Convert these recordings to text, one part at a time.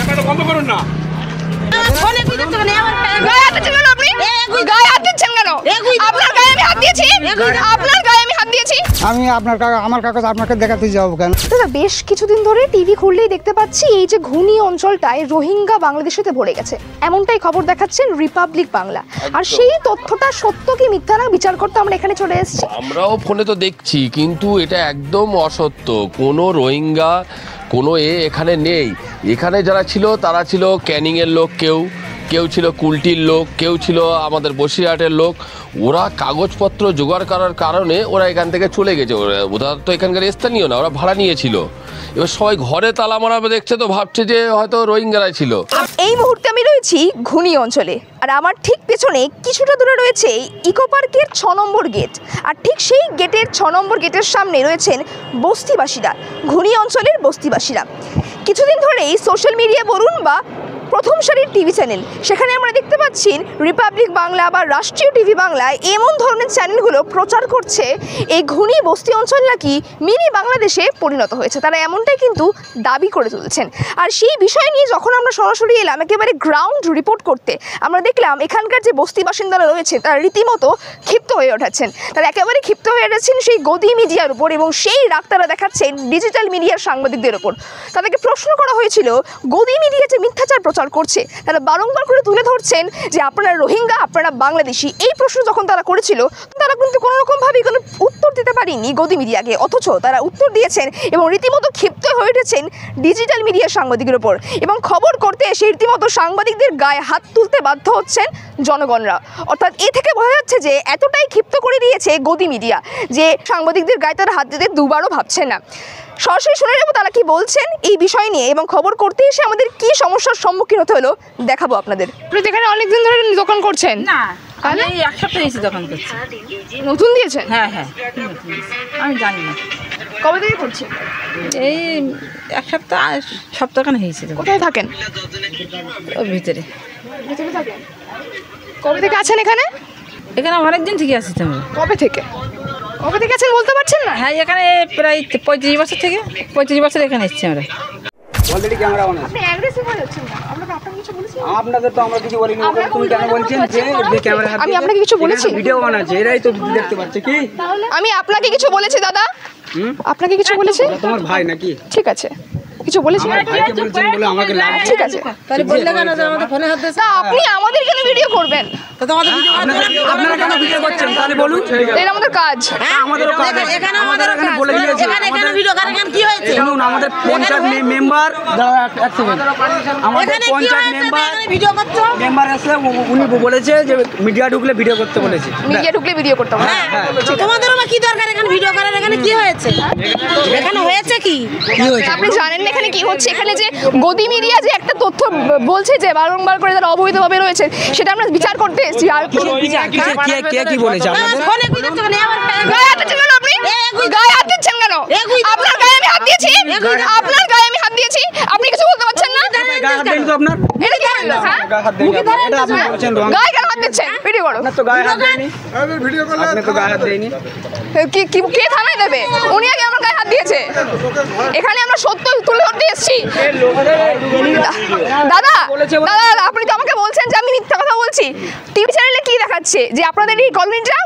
ক্যামেরাটা বন্ধ করুন না। আমি আমার কাগজ আপনাকে দেখাতে যাবো কেন? দাদা বেশ কিছুদিন ধরে টিভি খুললেই দেখতে পাচ্ছি এই যে ঘুনি অঞ্চলটায় রোহিঙ্গা বাংলাদেশিতে ভরে গেছে, এমনটাই খবর দেখাচ্ছেন রিপাবলিক বাংলা। আর সেই তথ্যটা সত্য কি মিথ্যা না বিচার করতে আমরা এখানে চলে এসেছি। আমরাও ফোনে তো দেখছি, কিন্তু এটা একদম অসত্য। কোনো রোহিঙ্গা কোনো এখানে নেই। এখানে যারা ছিল তারা ছিল ক্যানিংয়ের লোক, কেউ ছিল কুলটির লোক, কেউ ছিল আমাদের বসিরহাটের লোক। ওরা কাগজপত্র জোগাড় করার কারণে ওরা এখান থেকে চলে গেছে। ওরা তো এখানকার স্থানীয় না, ওরা ভাড়া নিয়েছিল। এবার সবাই ঘরে তালা মারা দেখছে তো ভাবছে যে হয়তো রোহিঙ্গারাই ছিল। এই মুহূর্তে আমি রয়েছি ঘুনি অঞ্চলে, আর আমার ঠিক পেছনে কিছুটা দূরে রয়েছে ইকো পার্কের 6 নম্বর গেট। আর ঠিক সেই গেটের 6 নম্বর গেটের সামনে রয়েছেন বস্তিবাসীরা, ঘুনি অঞ্চলের বস্তিবাসীরা। কিছুদিন ধরেই সোশ্যাল মিডিয়া বলুন বা প্রথম সারির টিভি চ্যানেল, সেখানে আমরা দেখতে পাচ্ছি রিপাবলিক বাংলা বা রাষ্ট্রীয় টিভি বাংলায় এমন ধরনের চ্যানেলগুলো প্রচার করছে এই ঘুনি বস্তি অঞ্চল নাকি মিনি বাংলাদেশে পরিণত হয়েছে। তারা এমনটাই কিন্তু দাবি করে তুলছেন। আর সেই বিষয় নিয়ে যখন আমরা সরাসরি এলাম একেবারে গ্রাউন্ড রিপোর্ট করতে, আমরা দেখলাম এখানকার যে বস্তি বাসিন্দারা রয়েছে তারা রীতিমতো ক্ষিপ্ত হয়ে ওঠাচ্ছেন। তারা একেবারে ক্ষিপ্ত হয়ে উঠেছেন সেই গদি মিডিয়ার উপর, এবং সেই রাগ তারা দেখাচ্ছেন ডিজিটাল মিডিয়ার সাংবাদিকদের ওপর। তাদেরকে প্রশ্ন করা হয়েছিল গদি মিডিয়া যে মিথ্যাচার প্রচার করছে, তারা বারংবার করে তুলে ধরছেন যে আপনারা রোহিঙ্গা, আপনারা বাংলাদেশি। এই প্রশ্ন যখন তারা করেছিল তারা কিন্তু কোনো রকমভাবেই কোনো উত্তর দিতে পারেনি গদি মিডিয়াকে, অথচ তারা উত্তর দিয়েছেন এবং রীতিমতো ক্ষিপ্ত হয়ে উঠেছেন ডিজিটাল মিডিয়ার সাংবাদিকের ওপর। এবং খবর করতে এসে রীতিমতো সাংবাদিকদের গায়ে হাত তুলতে বাধ্য হচ্ছেন জনগণরা। অর্থাৎ এ থেকে বোঝা যাচ্ছে যে এতটাই ক্ষিপ্ত করে দিয়েছে গদি মিডিয়া যে সাংবাদিকদের গায়ে তারা হাত দিতে দুবারও ভাবছেন না। সরাসরি শুনে নেব তারা কি বলছেন এই বিষয় নিয়ে, এবং খবর করতে এসে আমাদের কি সমস্যার সম্মুখীন হতে হলো দেখাবো আপনাদের। আপনি এখানে অনেকদিন ধরে দোকান করছেন? না, আমি এক সপ্তাহ এসে দোকান করছি। নতুন দিয়েছেন? হ্যাঁ, আমি জানি না কবে থেকে করছেন। এই এক সপ্তাহখানে হয়েছে। কোথায় থাকেন? ওর ভিতরে থাকেন। কবে থেকে আছেন এখানে? এখানে অনেকদিন থেকে আসি। আমরা কবে থেকে আছেন বলতে পারছেন না? হ্যাঁ, এখানে প্রায় 35 বছর থেকে 35 বছর এখানে এসেছি আমরা। অলরেডি ক্যামেরা অন আছে। আপনি অ্যাগ্রেসিভ হয়ে যাচ্ছেন না। আপনাকে কিছু বলেছি? আপনাদের তো আমরা কিছু বলিনি। তুমি কেন বলছেন যে ক্যামেরা হাত? আমি আপনাকে কিছু বলেছি? ভিডিও অন আছে, এরাই তো দেখতে পাচ্ছে। কি আমি আপনাকে কিছু বলেছি দাদা? আপনাকে কিছু বলেছি? তোমার ভাই নাকি? ঠিক আছে, কিছু বলেছি? আমার ভাইকে বলছেন বলে আমাকে লাগছে। ঠিক আছে, তাহলে বললে কেন যে আমাদের ফোনে হাত দিয়েছে? আপনি আমাদের কেন ভিডিও করবেন? তো তোমাদের ভিডিও আপনারা কেন ভিডিও করছেন তাহলে বলুন। এটা আমাদের কাজ। আমাদেরও কাজ। এখানে আমাদের কাজ বলে দিয়েছি। এখানে ভিডিও করেন কেন? কি হয়েছে? শুনুন, আমাদের পঞ্চায়েত মেম্বার, দাঁড়াও এক সেকেন্ড, আমাদের পঞ্চায়েত ভিডিও করছো? মেম্বার এসে উনি বলেছে যে মিডিয়া ঢুকলে ভিডিও করতে বলেছে। মিডিয়া ঢুকলে ভিডিও করতে হবে। হ্যাঁ, তোমাদেরও না কি দরকার এখানে ভিডিও করার? এখানে কি হয়েছে? এখানে হয়েছে কি হয়েছে? আপনি জানেন না এখানে কি হচ্ছে? এখানে যে গদি মিডিয়া যে একটা তথ্য বলছে যে বারংবার করে যারা অবৈধভাবে রয়েছে, সেটা আমরা বিচার করতে এসেছি। আর কে কি বলেছে আপনাদের? ফোনে কি দেখছো? গায়ে হাত দিচ্ছেন কেন? আপনি গায়ে হাত দিচ্ছেন কেন? আপনার গায়ে আমি হাত দিয়েছি? আপনার গায়ে আমি হাত দিয়েছি? আপনি কিছু বলতে পারছেন না? গায়ে হাত দেন তো আপনার? এটা কি হলো? হ্যাঁ, গায়ে হাত দেন। এটা আপনি বলছেন রং। গায়ে কেন হাত দিচ্ছেন? ভিডিও করো। আপনার তো গায়ে হাত দেয়নি। আপনি তো গায়ে হাত দেয়নি। কে থানায় দেবে? উনি আগে আমার গায়ে হাত দিয়েছে। এখানে আমরা সত্য তুলে ধরতে এসেছি। দাদা আপনি তো আমাকে বলছেন যে আমি মিথ্যা কথা বলছি। টিভি চ্যানেলে কি দেখাচ্ছে যে আপনাদের এই কলোনিটা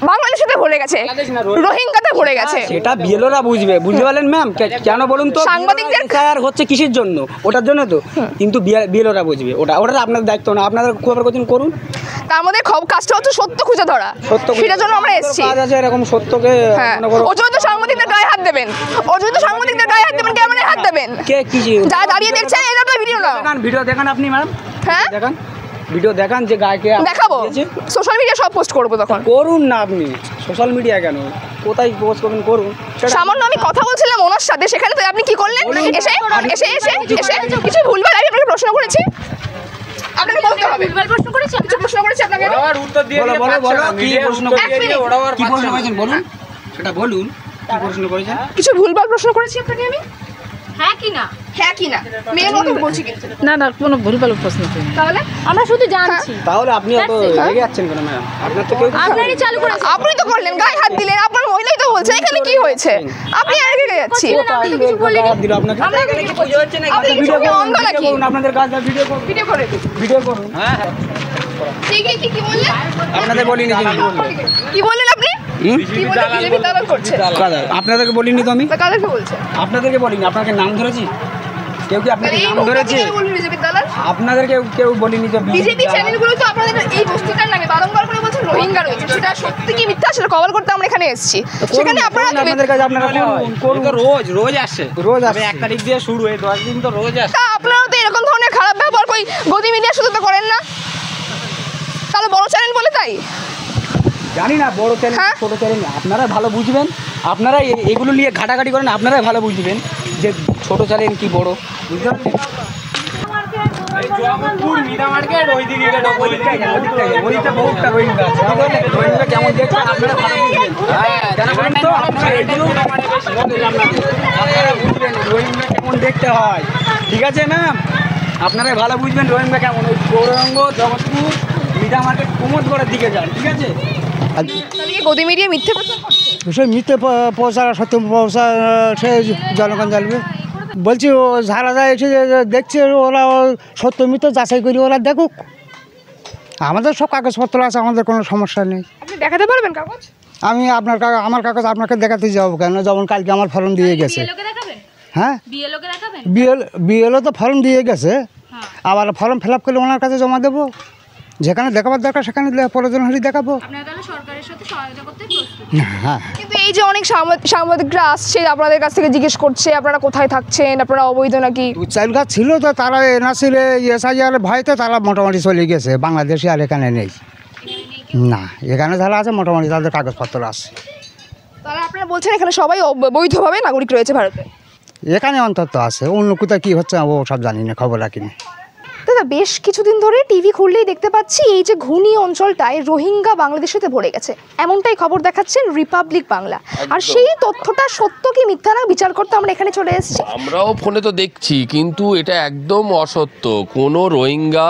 বাংলাদেশে ভরে গেছে, রোহিঙ্গাতে ভরে গেছে। সেটা বিএলওরা বুঝবে, বুঝতে পারলেন ম্যাম? কেন বলুন তো? সাংবাদিকদের এফআইআর হচ্ছে কিসের জন্য? ওটার জন্য তো, কিন্তু বিএলওরা বুঝবে। ওটা আপনাদের দায়িত্ব না। আপনাদের খবর করুন। তা আমাদের কাজটা হচ্ছে সত্য খুঁজে ধরা, সেটার জন্য আমরা এসেছি। কাজ আছে এরকম সত্যকে। ও যদি সাংবাদিকদের গায়ে হাত দেবেন, ক্যামেরায় হাত দেবেন। কে কি যারা দাঁড়িয়ে দেখছেন এটা তো ভিডিও না। ভিডিও দেখান আপনি ম্যাম। হ্যাঁ, দেখান ভিডিও, দেখান যে গায়কে দেখাবো। সোশ্যাল মিডিয়া সব পোস্ট করবো তখন। করুন না আপনি। সোশ্যাল মিডিয়া কেন, কোথায় পোস্ট করবেন করুন। সামান্য আমি কথা বলছিলাম ওনার সাথে, সেখানে তো আপনি কি করলেন? এসে কিছু ভুলভাল আমি আপনাকে প্রশ্ন করেছি, আপনাকে বলতে হবে। প্রশ্ন করেছি আপনাকে। উত্তর দিয়ে বলো কি প্রশ্ন করেছেন বলুন, সেটা বলুন। কি প্রশ্ন করেছেন? কিছু ভুলভাল প্রশ্ন করেছি আপনাকে আমি? হ্যাঁ কি না? হ্যাঁ কি না মেয়ের মতো বলছি কিন্তু না না কোনো ভুলভাল প্রশ্ন করিনি। তাহলে আমরা শুধু জানছি। তাহলে আপনি অত রেগে যাচ্ছেন কেন ম্যাম? আপনার তো কেউ আপনারই চালু করে আপনি তো করলেন গায়ে হাত দিলেন আপনার মহিলাই তো বলছে এখানে কি হয়েছে আপনি আর রেগে যাচ্ছি দিল আপনাকে। আমরা এখানে কি পুজো হচ্ছে না আপনি কি ভিডিও চোখে অন্ধ নাকি করুন, আপনাদের কাজ ভিডিও করুন, ভিডিও করে ভিডিও করুন। হ্যাঁ ঠিক আছে কি বললেন আপনাদের বলিনি তো আমি। কি বললেন আপনি কি বললেন বিজেপি দালাল করছে আপনাদেরকে বলিনি তো আমি। তা কাদেরকে বলছে আপনাদেরকে বলিনি, আপনাকে নাম ধরেছি? কেউ কি আপনাকে এই নাম মুখটা ধরেছে? কিভাবে বলবেন বিজেপি দালাল আপনাদেরকে কেউ বলিনি তো বিজেপি চ্যানেলগুলো তো আপনাদের এই বস্তিটার নামে বারংবার করে বলছেন রোহিঙ্গা রয়েছে সেটা সত্যি কি মিথ্যা সেটা কভার করতে আমরা এখানে এসেছি সেখানে আপনারা আপনাদের কাছে আপনারা করুন। তো রোজ আসে, রোজ তবে আসে। 1 তারিখ দিয়ে শুরু হয়ে 10 দিন তো রোজ আসে। তা আপনারা তো এরকম ধরনের খারাপ ব্যবহার কই গদি মিডিয়া শুধু তো করেন না তাহলে বড় চ্যানেল বলে তাই জানি না বড় চ্যানেল হ্যাঁ? ছোট চ্যানেল, আপনারা ভালো বুঝবেন। আপনারা এগুলো নিয়ে ঘাটাঘাটি করেন, আপনারাই ভালো বুঝবেন যে ছোট চ্যানেল কি বড়, বুঝতে পারছেন? ওইদিকটা বহুতটা রোহিঙ্গা আছে। রোহিঙ্গা কেমন দেখছেন আপনারা ভালো বুঝবেন। কেন বলুন তো? আপনারা এগুলো আপনারা বুঝবেন রোহিঙ্গা কেমন দেখতে হয়, ঠিক আছে ম্যাম? আপনারাই ভালো বুঝবেন রোহিঙ্গা কেমন। ওই গৌরাঙ্গ, জগৎপুর, মিঠা মার্কেট, কুমোদগড়ের দিকে যান, ঠিক আছে? তাহলে কি গদি মিডিয়া মিথ্যে প্রচার করছে সে মিথ্যে পৌঁছা সত্য পৌঁছা সে জনগণ জানবে। বলছি ও যারা যায় এসে দেখছে ওরা সত্য মিথ্যে যাচাই করি ওরা দেখুক। আমাদের সব কাগজপত্র আছে, আমাদের কোনো সমস্যা নেই। আপনি দেখাতে পারবেন কাগজ আমি আমার কাগজ আপনাকে দেখাতে যাবো কেন? যেমন কালকে আমার ফর্ম দিয়ে গেছে। হ্যাঁ বিএলও তো ফর্ম দিয়ে গেছে, আবার ফর্ম ফিল আপ করলে ওনার কাছে জমা দেবো। যেখানে দেখাবার দরকার সেখানে প্রয়োজন হলে দেখাবো। হ্যাঁ কিন্তু এই যে অনেক সাংবাদিকরা আসছে আপনাদের কাছ থেকে জিজ্ঞেস করছে আপনারা কোথায় থাকছেন আপনারা অবৈধ নাকি 2-4 গাছ ছিল তো তারা এনআরসির এসআইআর ভয়তে তারা মোটামুটি চলে গেছে। বাংলাদেশে আর এখানে নেই না, এখানে যারা আছে মোটামুটি তাদের কাগজপত্র আছে। তাহলে আপনারা বলছেন এখানে সবাই বৈধভাবে নাগরিক রয়েছে ভারতে? এখানে অন্তত আছে, অন্য কোথায় কী হচ্ছে ও সব জানি না, খবর রাখিনি। দাদা বেশ কিছুদিন ধরে টিভি খুললেই দেখতে পাচ্ছি এই যে ঘুনি অঞ্চলটায় রোহিঙ্গা বাংলাদেশেতে ভরে গেছে, এমনটাই খবর দেখাচ্ছেন রিপাবলিক বাংলা। আর সেই তথ্যটা সত্য কি মিথ্যা না বিচার করতে আমরা এখানে চলে এসেছি। আমরাও ফোনে তো দেখছি, কিন্তু এটা একদম অসত্য। কোনো রোহিঙ্গা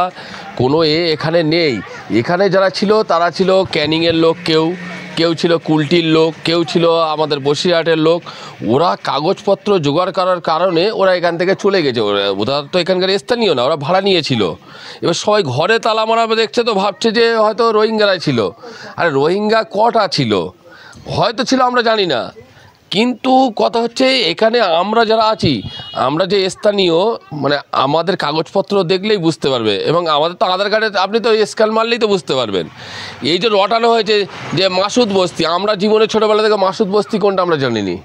কোনো এখানে নেই। এখানে যারা ছিল তারা ছিল ক্যানিংয়ের লোক, কেউ ছিল কুলটির লোক, কেউ ছিল আমাদের বসিরহাটের লোক। ওরা কাগজপত্র জোগাড় করার কারণে ওরা এখান থেকে চলে গেছে। ওরা তো এখানকার স্থানীয় না, ওরা ভাড়া নিয়েছিল। এবার সবাই ঘরে তালা মারা দেখছে তো ভাবছে যে হয়তো রোহিঙ্গারাই ছিল। আর রোহিঙ্গা কটা ছিল হয়তো ছিল আমরা জানি না, কিন্তু কথা হচ্ছে এখানে আমরা যারা আছি, আমরা যে স্থানীয়, মানে আমাদের কাগজপত্র দেখলেই বুঝতে পারবে। এবং আমাদের তো আধার কার্ডে আপনি তো স্ক্যান মারলেই তো বুঝতে পারবেন। এই যে রটানো হয়েছে যে মাসুদ বস্তি, আমরা জীবনে ছোটোবেলা থেকে মাসুদ বস্তি কোনটা আমরা জানিনি,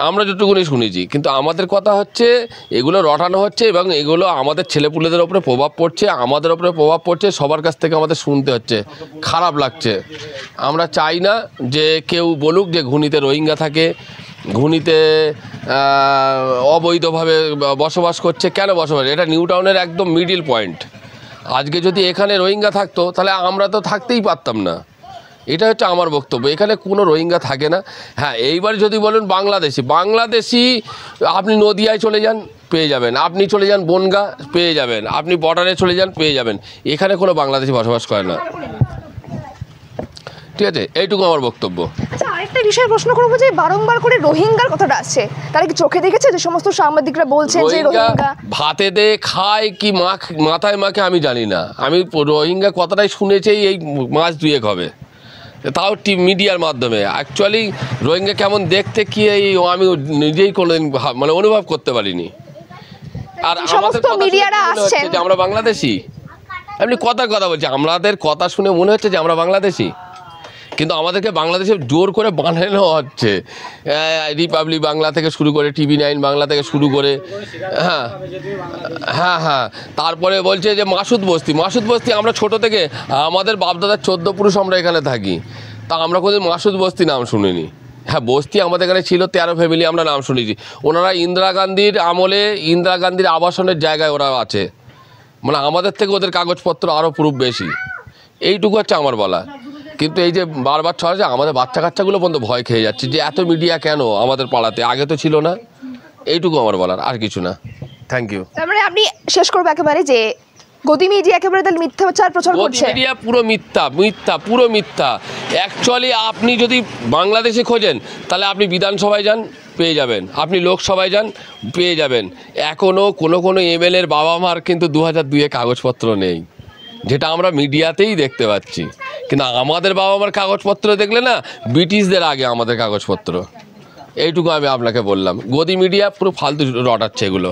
আমরা যতটুকুনি শুনেছি। কিন্তু আমাদের কথা হচ্ছে এগুলো রটানো হচ্ছে এবং এগুলো আমাদের ছেলেপুলেদের ওপরে প্রভাব পড়ছে, আমাদের ওপরে প্রভাব পড়ছে। সবার কাছ থেকে আমাদের শুনতে হচ্ছে, খারাপ লাগছে। আমরা চাই না যে কেউ বলুক যে ঘুনিতে রোহিঙ্গা থাকে, ঘুনিতে অবৈধভাবে বসবাস করছে। কেন বসবাস? এটা নিউ টাউনের একদম মিডিল পয়েন্ট। আজকে যদি এখানে রোহিঙ্গা থাকতো তাহলে আমরা তো থাকতেই পারতাম না। এটা হচ্ছে আমার বক্তব্য। এখানে কোনো রোহিঙ্গা থাকে না। হ্যাঁ, এইবার যদি বলেন বাংলাদেশি আপনি নদিয়ায় চলে যান পেয়ে যাবেন, আপনি চলে যান বনগাঁ পেয়ে যাবেন, আপনি বর্ডারে চলে যান পেয়ে যাবেন। এখানে কোনো বাংলাদেশি বসবাস করে না, ঠিক আছে? এইটুকু আমার বক্তব্য। আচ্ছা আরেকটা বিষয় প্রশ্ন করবো যে বারংবার করে রোহিঙ্গার কথাটা আসছে, তারা কি চোখে দেখেছে যে সমস্ত সাংবাদিকরা বলছেন যে রোহিঙ্গা ভাতে দে খায় কি মাথায় মাখে আমি জানি না। আমি রোহিঙ্গা কথাটাই শুনেছি এই মাস 2 হবে, তাও মিডিয়ার মাধ্যমে। অ্যাকচুয়ালি রোহিঙ্গা কেমন দেখতে কি আমি নিজেই কোনোদিন মানে অনুভব করতে পারিনি। আর সমস্ত মিডিয়ারা আসছেন যে আমরা বাংলাদেশি, এমনি কথা বলছি, আমাদের কথা শুনে মনে হচ্ছে যে আমরা বাংলাদেশি, কিন্তু আমাদেরকে বাংলাদেশে জোর করে বানানো হচ্ছে। রিপাবলিক বাংলা থেকে শুরু করে TV9 বাংলা থেকে শুরু করে, হ্যাঁ, তারপরে বলছে যে মাসুদ বস্তি। আমরা ছোট থেকে আমাদের বাপদাদার 14 পুরুষ আমরা এখানে থাকি, তা আমরা কোনোদিন মাসুদ বস্তি নাম শুনিনি। হ্যাঁ, বস্তি আমাদের এখানে ছিল 13 ফ্যামিলি, আমরা নাম শুনেছি। ওনারা ইন্দিরা গান্ধীর আমলে ইন্দিরা গান্ধীর আবাসনের জায়গায় ওরা আছে, মানে আমাদের থেকে ওদের কাগজপত্র আরও প্রুফ বেশি। এইটুকু হচ্ছে আমার বলা। কিন্তু এই যে বারবার ছড়াচ্ছে, আমাদের বাচ্চা কাচ্চাগুলো পর্যন্ত ভয় খেয়ে যাচ্ছে যে এত মিডিয়া কেন আমাদের পাড়াতে, আগে তো ছিল না। এইটুকু আমার বলার, আর কিছু না। Thank you. তার মানে আপনি শেষ করবো একেবারে যে গদি মিডিয়া একেবারে তাহলে মিথ্যাচার প্রচার করছে। মিডিয়া পুরো মিথ্যা, পুরো মিথ্যা। অ্যাকচুয়ালি আপনি যদি বাংলাদেশে খোঁজেন তাহলে আপনি বিধানসভায় যান, পেয়ে যাবেন, আপনি লোকসভায় যান, পেয়ে যাবেন। এখনও কোনো এমএলএর বাবা মার কিন্তু 2002-এ কাগজপত্র নেই, যেটা আমরা মিডিয়াতেই দেখতে পাচ্ছি। কিন্তু আমাদের বাবা মার কাগজপত্র দেখলে না ব্রিটিশদের আগে আমাদের কাগজপত্র। এইটুকু আমি আপনাকে বললাম। গদি মিডিয়া পুরো ফালতু রটাচ্ছে এগুলো।